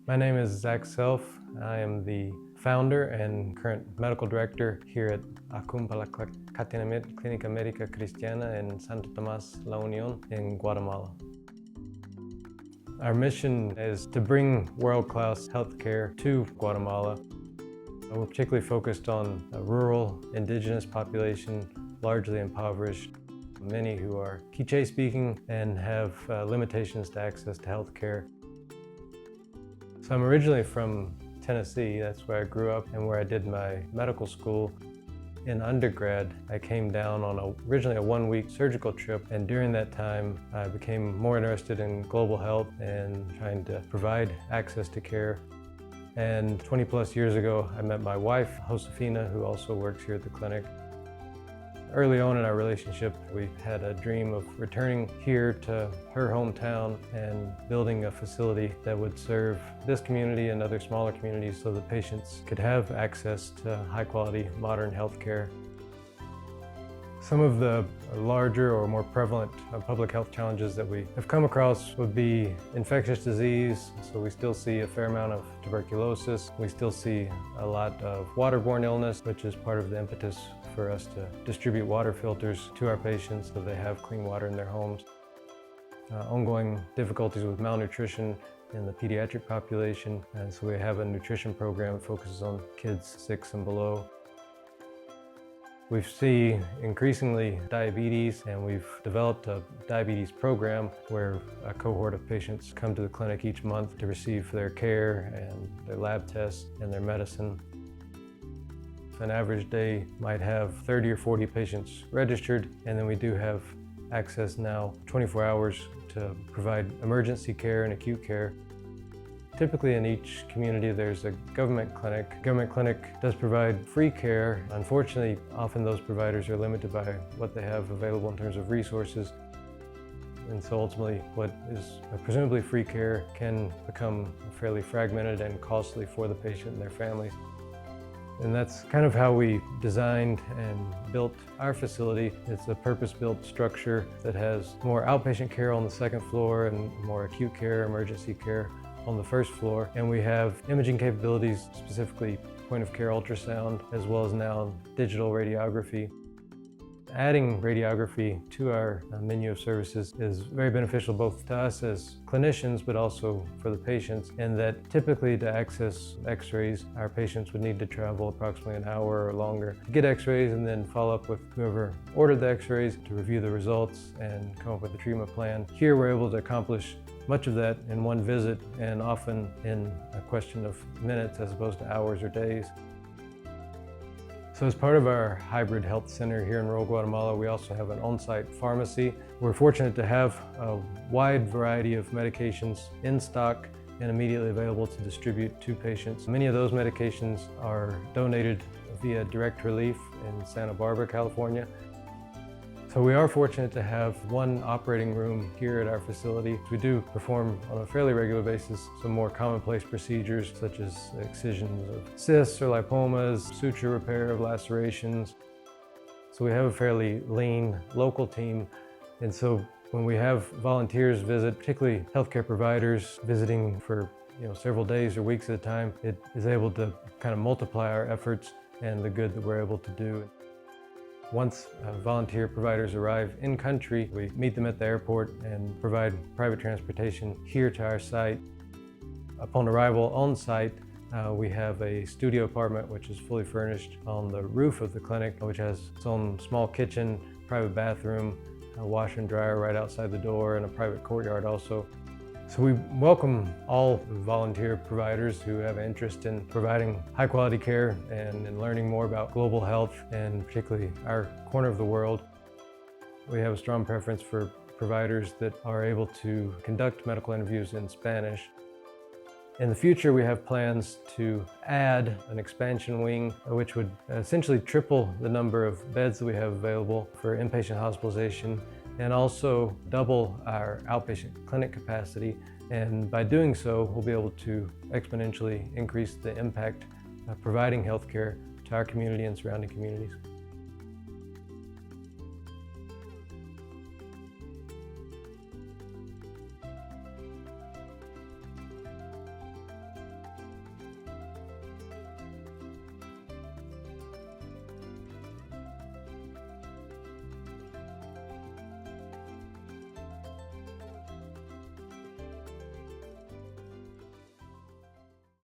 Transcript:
My name is Zack Self. I am the founder and current medical director here at Ajkun Pa Le Qatinimit, Clínica Médica Cristiana in Santo Tomás, La Unión in Guatemala. Our mission is to bring world-class healthcare to Guatemala. We're particularly focused on a rural, indigenous population, largely impoverished, many who are Quiche speaking and have limitations to access to healthcare. So I'm originally from Tennessee. That's where I grew up and where I did my medical school. In undergrad, I came down on originally a one-week surgical trip, and during that time, I became more interested in global health and trying to provide access to care. And 20 plus years ago, I met my wife, Josefina, who also works here at the clinic. Early on in our relationship, we had a dream of returning here to her hometown and building a facility that would serve this community and other smaller communities so that patients could have access to high-quality, modern healthcare. Some of the larger or more prevalent public health challenges that we have come across would be infectious disease. So we still see a fair amount of tuberculosis. We still see a lot of waterborne illness, which is part of the impetus for us to distribute water filters to our patients so they have clean water in their homes. Ongoing difficulties with malnutrition in the pediatric population, and so we have a nutrition program that focuses on kids 6 and below. We see increasingly diabetes, and we've developed a diabetes program where a cohort of patients come to the clinic each month to receive their care and their lab tests and their medicine. An average day might have 30 or 40 patients registered, and then we do have access now 24 hours to provide emergency care and acute care. Typically in each community there's a government clinic. Government clinic does provide free care. Unfortunately, often those providers are limited by what they have available in terms of resources. And so ultimately what is presumably free care can become fairly fragmented and costly for the patient and their families. And that's kind of how we designed and built our facility. It's a purpose-built structure that has more outpatient care on the second floor and more acute care, emergency care on the first floor. And we have imaging capabilities, specifically point-of-care ultrasound, as well as now digital radiography. Adding radiography to our menu of services is very beneficial both to us as clinicians, but also for the patients, in that typically to access x-rays, our patients would need to travel approximately an hour or longer to get x-rays and then follow up with whoever ordered the x-rays to review the results and come up with a treatment plan. Here we're able to accomplish much of that in one visit, and often in a question of minutes as opposed to hours or days. So as part of our hybrid health center here in rural Guatemala, we also have an on-site pharmacy. We're fortunate to have a wide variety of medications in stock and immediately available to distribute to patients. Many of those medications are donated via direct relief in Santa Barbara, California. So we are fortunate to have one operating room here at our facility. We do perform on a fairly regular basis some more commonplace procedures such as excisions of cysts or lipomas, suture repair of lacerations. So we have a fairly lean local team. And so when we have volunteers visit, particularly healthcare providers visiting for several days or weeks at a time, it is able to kind of multiply our efforts and the good that we're able to do. Once volunteer providers arrive in country, we meet them at the airport and provide private transportation here to our site. Upon arrival on site, we have a studio apartment which is fully furnished on the roof of the clinic, which has its own small kitchen, private bathroom, a washer and dryer right outside the door, and a private courtyard also. So we welcome all volunteer providers who have an interest in providing high quality care and in learning more about global health, and particularly our corner of the world. We have a strong preference for providers that are able to conduct medical interviews in Spanish. In the future, we have plans to add an expansion wing, which would essentially triple the number of beds that we have available for inpatient hospitalization, and also double our outpatient clinic capacity. And by doing so, we'll be able to exponentially increase the impact of providing healthcare to our community and surrounding communities.